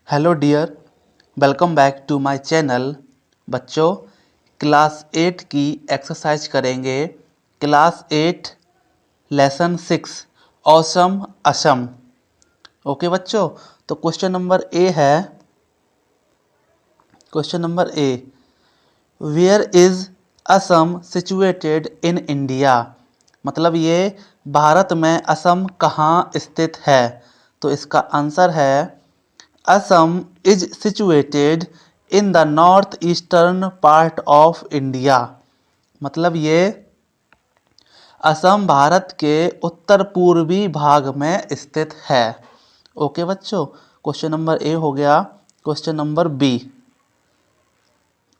Hello dear, welcome back to my channel. बच्चों, class 8 की exercise करेंगे। Class 8 lesson 6 awesome Assam. Okay बच्चों, तो क्वेश्चन नंबर ए है। Question number A, where is Assam situated in India. मतलब ये भारत में असम कहाँ स्थित है। तो इसका आंसर है Assam is situated in the north-eastern part of India। मतलब ये असम भारत के उत्तर पूर्वी भाग में स्थित है। ओके बच्चों, क्वेश्चन नंबर ए हो गया। Question number B.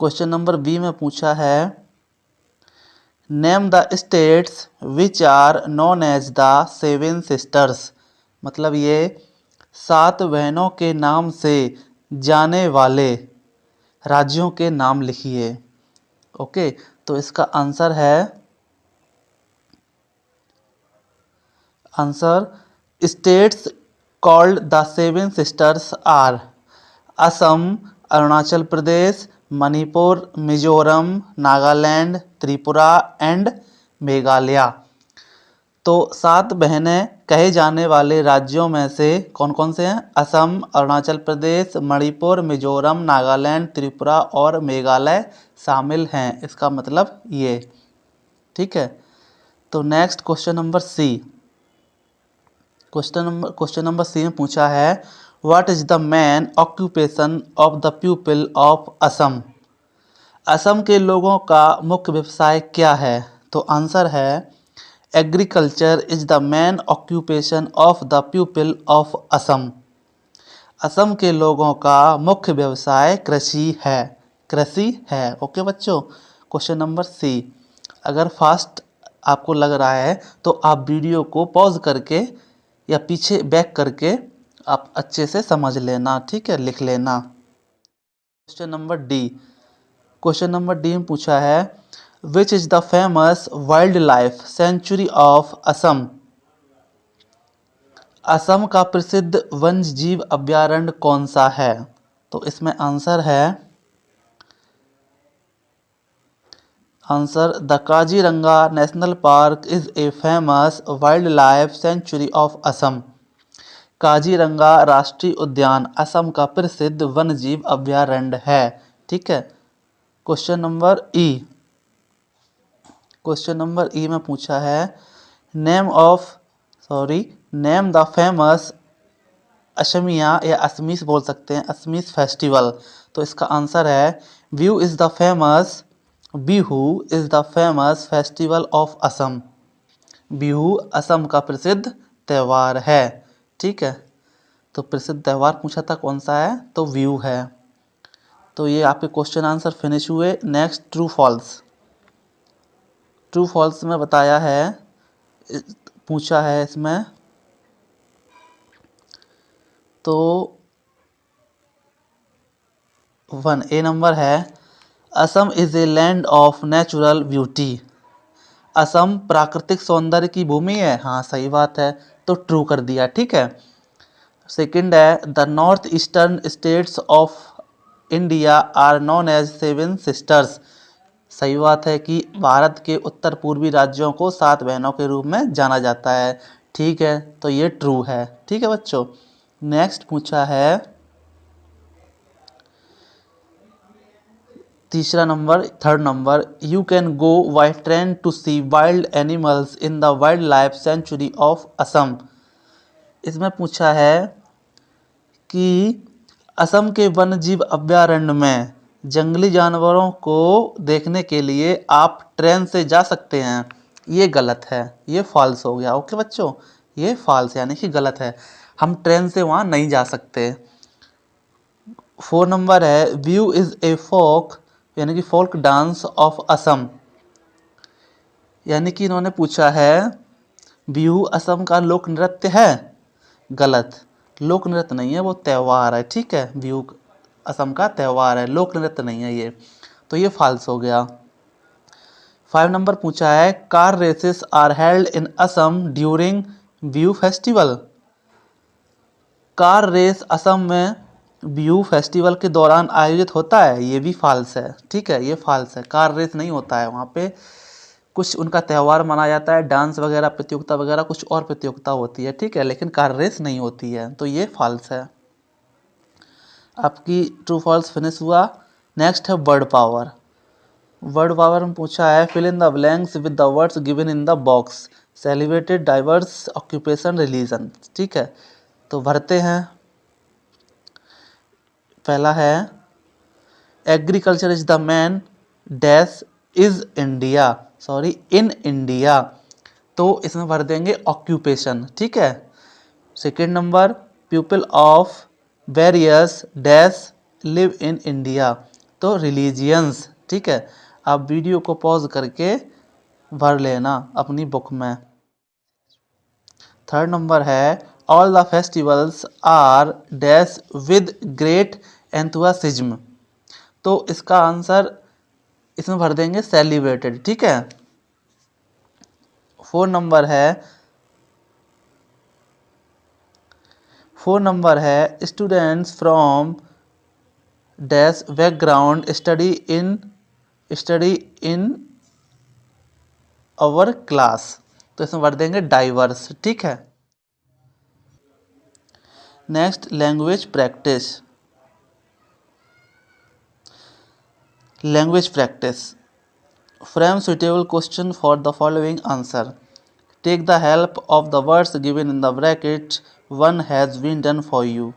Question number B में पूछा है, name the states which are known as the seven sisters. मतलब ये 7 बहनों के नाम से जाने वाले राज्यों के नाम लिखिए। ओके, तो इसका आंसर है, answer states called the seven sisters are Assam, Arunachal Pradesh, Manipur, Mizoram, Nagaland, Tripura and Meghalaya. तो 7 बहनें कहे जाने वाले राज्यों में से कौन कौन से हैं? असम, अरुणाचल प्रदेश, मणिपुर, मिजोरम, नागालैंड, त्रिपुरा और मेघालय शामिल हैं। इसका मतलब ये। ठीक है, तो next question number C. Question number C में पूछा है, what is the main occupation of the people of Assam. Assam के लोगों का मुख्य व्यवसाय क्या है? तो आंसर है, agriculture is the main occupation of the people of Assam. Assam के लोगों का मुख्य व्यवसाय कृषि है। कृषि है। ओके बच्चों, क्वेश्चन नंबर सी। अगर फास्ट आपको लग रहा है तो आप वीडियो को पॉज करके या पीछे बैक करके आप अच्छे से समझ लेना। ठीक है, लिख लेना। Question number D. Question number D में पूछा है, which is the famous wild life sanctuary of Assam. Assam का प्रसिद्ध वन्य जीव अभयारण्य कौन सा है? तो इसमें आंसर है, answer the Kaziranga national park is a famous wild life sanctuary of Assam. Kaziranga राष्ट्रीय उद्यान असम का प्रसिद्ध वन्य जीव अभयारण्य है। ठीक है, क्वेश्चन नंबर ई। क्वेश्चन नंबर ई में पूछा है, नेम द फेमस असमिया या असमीस बोल सकते हैं, असमीस फेस्टिवल। तो इसका आंसर है, Bihu is the famous festival of Assam. Bihu Assam का प्रसिद्ध त्यौहार है। ठीक है, तो प्रसिद्ध त्यौहार पूछा था कौन सा है, तो बिहू है। तो ये आपके क्वेश्चन आंसर फिनिश हुए। Next true false. True false में बताया है, पूछा है इसमें, तो 1 ए नंबर है, Assam is a land of natural beauty. Assam प्राकृतिक सौंदर्य की भूमि है। हाँ, सही बात है, तो ट्रू कर दिया। ठीक है, सेकंड है, the north eastern states of India are known as seven sisters. सही बात है कि भारत के उत्तर पूर्वी राज्यों को 7 बहनों के रूप में जाना जाता है। ठीक है, तो ये ट्रू है। ठीक है बच्चों, नेक्स्ट पूछा है, तीसरा number, third number, you can go by train to see wild animals in the wildlife sanctuary of Assam. इसमें पूछा है कि असम के वन्य जीव अभयारण्य में जंगली जानवरों को देखने के लिए आप ट्रेन से जा सकते हैं। ये गलत है, ये फॉल्स हो गया। ओके बच्चों, ये फॉल्स यानी कि गलत है, हम ट्रेन से वहाँ नहीं जा सकते। 4 नंबर है, व्यू इज ए फोक यानी कि फोल्क डांस ऑफ असम। यानी कि इन्होंने पूछा है, बिहू असम का लोक नृत्य है। गलत, लोक नृत्य नहीं है, वो त्यौहार है। ठीक है, बिहू असम का त्यौहार है, लोक नृत्य नहीं है ये। तो ये फॉल्स हो गया। 5 नंबर पूछा है, car races are held in Assam during Bihu festival. Car race Assam में बिहू फेस्टिवल के दौरान आयोजित होता है, ये भी फॉल्स है। ठीक है, ये फॉल्स है, कार रेस नहीं होता है वहाँ पे। कुछ उनका त्यौहार मनाया जाता है, डांस वगैरह प्रतियोगिता वगैरह कुछ और प्रतियोगिता होती है। ठीक है, लेकिन कार रेस नहीं होती है, तो ये फॉल्स है। आपकी ट्रू फॉल्स फिनिश हुआ। नेक्स्ट है वर्ड पावर। वर्ड पावर में पूछा है fill in the blanks with the words given in the box, celebrated diverse occupation religion. ठीक है, तो भरते हैं। पहला है agriculture is the main dash is India, sorry in India, तो इसमें भर देंगे ऑक्यूपेशन। ठीक है। Second number people of various dash live in India, तो रिलीजियंस। ठीक है, आप वीडियो को पॉज करके भर लेना अपनी बुक में। थर्ड नंबर है all the festivals are dash with great enthusiasm, तो इसका आंसर इसमें भर देंगे सेलिब्रेटेड। ठीक है। फोर नंबर है students from dash background study in our class, तो इसमें भर देंगे डाइवर्स। ठीक है। Next language practice. Language practice frame suitable question for the following answer, take the help of the words given in the bracket, one has been done for you.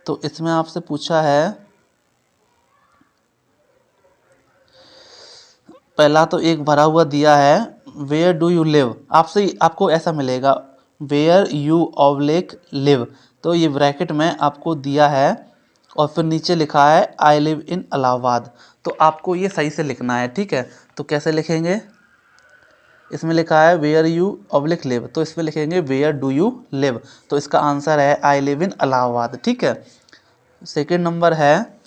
तो इसमें आपसे पूछा है, पहला तो एक भरा हुआ दिया है वेयर डू यू लिव, आपको ऐसा मिलेगा वेयर यू ऑब्लिक लिव, तो ये ब्रैकेट में आपको दिया है और फिर नीचे लिखा है आई लिव इन इलाहाबाद, तो आपको ये सही से लिखना है। ठीक है, तो कैसे लिखेंगे, इसमें लिखा है वेयर यू ऑब्लिक लिव, तो इसमें लिखेंगे वेयर डू यू लिव, तो इसका आंसर है आई लिव इन इलाहाबाद। ठीक है। सेकेंड नंबर है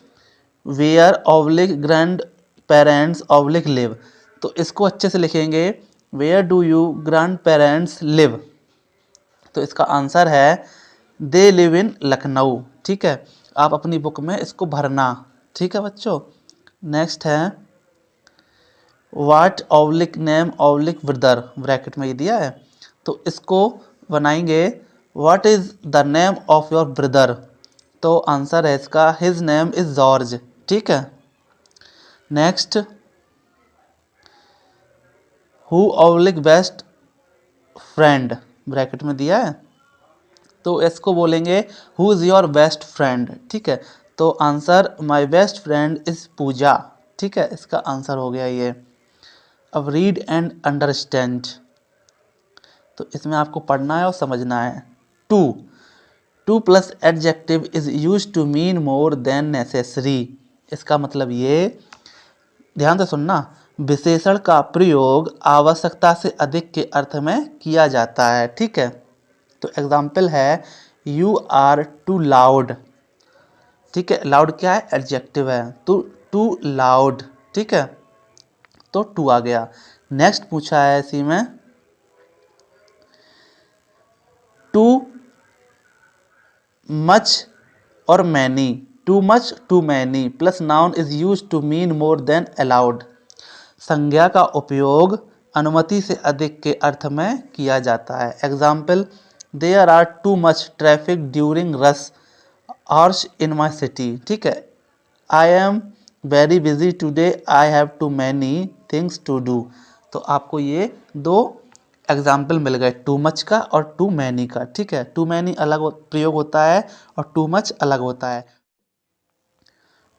where oblique grandparents oblique live, तो इसको अच्छे से लिखेंगे where do you grandparents live, तो इसका आंसर है दे लिव इन लखनऊ। ठीक है, आप अपनी बुक में इसको भरना। ठीक है बच्चों। नेक्स्ट है what oblique name oblique brother, bracket में ये दिया है, तो इसको बनाएंगे what is the name of your brother, तो आंसर है इसका हिज नेम इज जॉर्ज। ठीक है। Next who oblique best friend, bracket में दिया है, तो इसको बोलेंगे who is your best friend. ठीक है, तो answer my best friend is Pooja. ठीक है, इसका आंसर हो गया ये। अब रीड एंड अंडरस्टैंड, तो इसमें आपको पढ़ना है और समझना है। Too plus adjective is use to mean more than necessary, इसका मतलब ये, ध्यान से सुनना, विशेषण का प्रयोग आवश्यकता से अधिक के अर्थ में किया जाता है। ठीक है, तो एग्जाम्पल है यू आर टू लाउड। ठीक है, लाउड क्या है, एडजेक्टिव है, तो टू लाउड। ठीक है, तो टू आ गया। नेक्स्ट पूछा है इसी में टू मच और many, too much too many plus noun is use to mean more than allowed, संज्ञा का उपयोग अनुमति से अधिक के अर्थ में किया जाता है। Example there are too much traffic during rush hours in my city. ठीक है, I am very busy today, I have too many things to do, तो आपको ये दो एग्जाम्पल मिल गए, टू मच का और टू मैनी का। ठीक है, टू मैनी अलग प्रयोग होता है और टू मच अलग होता है।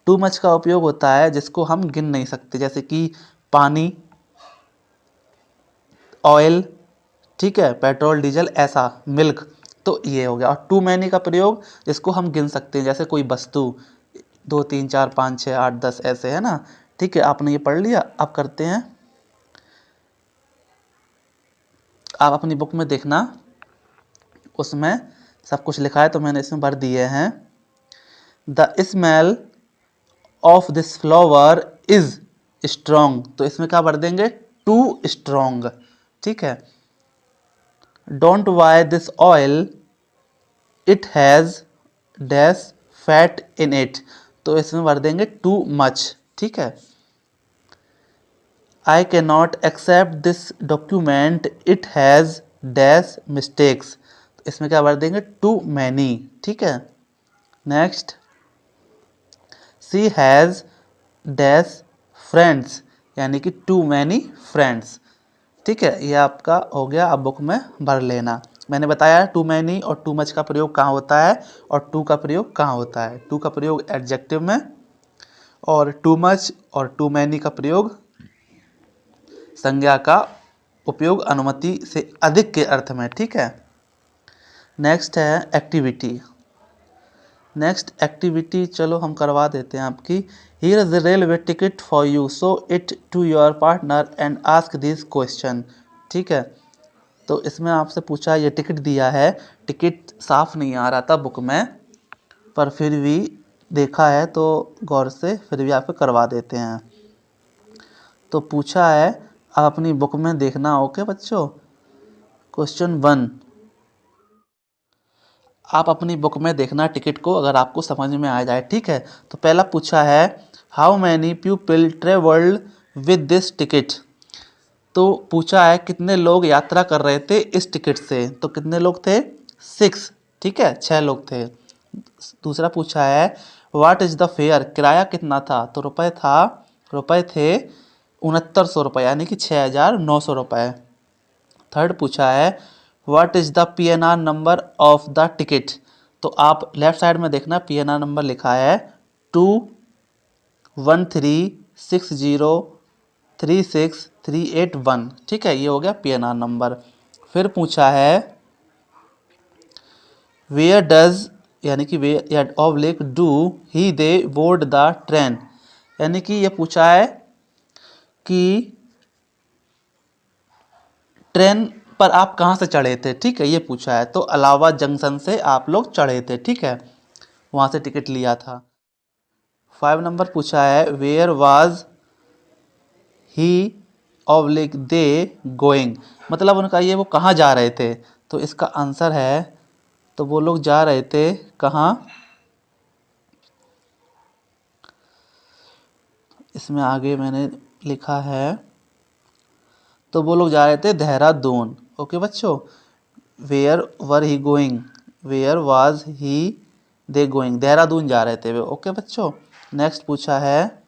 टू मच का उपयोग होता है जिसको हम गिन नहीं सकते, जैसे कि पानी, ऑयल, ठीक है, पेट्रोल डीजल, ऐसा मिल्क, तो ये हो गया। और टू मैनी का प्रयोग जिसको हम गिन सकते हैं, जैसे कोई वस्तु 2 3 4 5 6 8 10 ऐसे, है ना। ठीक है, आपने ये पढ़ लिया। अब करते हैं, आप अपनी बुक में देखना, उसमें सब कुछ लिखा है, तो मैंने इसमें भर दिए हैं the smell of this flower is strong, तो इसमें क्या भर देंगे टू स्ट्रॉन्ग। ठीक है, don't buy this oil, it has dash fat in it. तो इसमें भर देंगे टू मच, ठीक है। I can not accept this document, it has dash mistakes. तो इसमें क्या भर देंगे, टू मैनी, ठीक है। Next, she has dash friends, यानी कि टू मैनी फ्रेंड्स, ठीक है। ये आपका हो गया, आप बुक में भर लेना। मैंने बताया टू मैनी और टू मच का प्रयोग कहाँ होता है और टू का प्रयोग कहाँ होता है। टू का प्रयोग एडजेक्टिव में और टू मच और टू मैनी का प्रयोग संज्ञा का उपयोग अनुमति से अधिक के अर्थ में, ठीक है। नेक्स्ट है एक्टिविटी। नेक्स्ट एक्टिविटी चलो हम करवा देते हैं आपकी। Here is the railway ticket for you, show it to your partner and ask this question, ठीक है। तो इसमें आपसे पूछा, ये टिकट दिया है, टिकट साफ नहीं आ रहा था बुक में, पर फिर भी देखा है तो गौर से फिर भी आपको करवा देते हैं। तो पूछा है, आप अपनी बुक में देखना, ओके बच्चों। क्वेश्चन 1, आप अपनी बुक में देखना टिकट को, अगर आपको समझ में आ जाए, ठीक है। तो पहला पूछा है, how many people travelled with this ticket. तो पूछा है कितने लोग यात्रा कर रहे थे इस टिकट से, तो कितने लोग थे, 6, ठीक है, 6 लोग थे। दूसरा पूछा है, व्हाट इज द फेयर, किराया कितना था, तो रुपए थे 6900 रुपये, यानी कि 6900 रुपये। थर्ड पूछा है, what is the PNR number of the ticket. तो आप लेफ्ट साइड में देखना, PNR नंबर लिखा है 2136036381, ठीक है, ये हो गया PNR नंबर। फिर पूछा है, वेयर डज, यानी कि where oblique do he they board the train, यानी कि ये पूछा है कि ट्रेन पर आप कहाँ से चढ़े थे, ठीक है, ये पूछा है। तो इलाहाबाद जंक्शन से आप लोग चढ़े थे, ठीक है, वहाँ से टिकट लिया था। 5 नंबर पूछा है, where was he oblique they going, मतलब उनका ये वो कहाँ जा रहे थे। तो इसका आंसर है, तो वो लोग जा रहे थे कहाँ, इसमें आगे मैंने लिखा है, तो वो लोग जा रहे थे देहरादून, ओके बच्चों। Where were he going, where was he they going, Dehradun जा रहे थे वे, ओके बच्चों। नेक्स्ट पूछा है,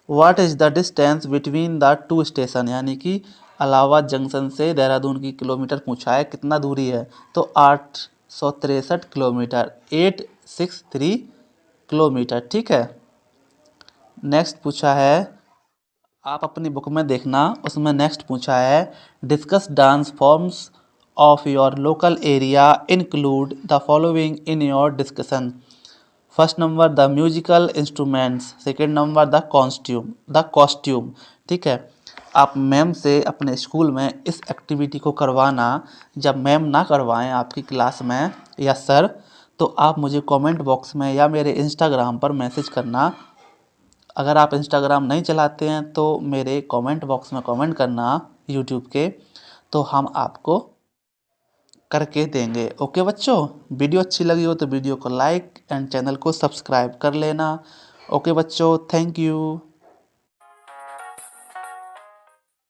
what is the distance between the two station, यानी कि इलाहाबाद जंक्शन से देहरादून की किलोमीटर पूछा है, कितना दूरी है, तो 863 किलोमीटर, 863 किलोमीटर, ठीक है। नेक्स्ट पूछा है, आप अपनी बुक में देखना, उसमें नेक्स्ट पूछा है, discuss dance forms of your local area, include the following in your discussion. First number the musical instruments, second number the costume, ठीक है। आप मैम से अपने स्कूल में इस एक्टिविटी को करवाना, जब मैम ना करवाएं आपकी क्लास में या सर, तो आप मुझे कमेंट बॉक्स में या मेरे इंस्टाग्राम पर मैसेज करना। अगर आप इंस्टाग्राम नहीं चलाते हैं तो मेरे कमेंट बॉक्स में कमेंट करना यूट्यूब के, तो हम आपको करके देंगे, ओके बच्चों। वीडियो अच्छी लगी हो तो वीडियो को लाइक एंड चैनल को सब्सक्राइब कर लेना, ओके बच्चों, थैंक यू।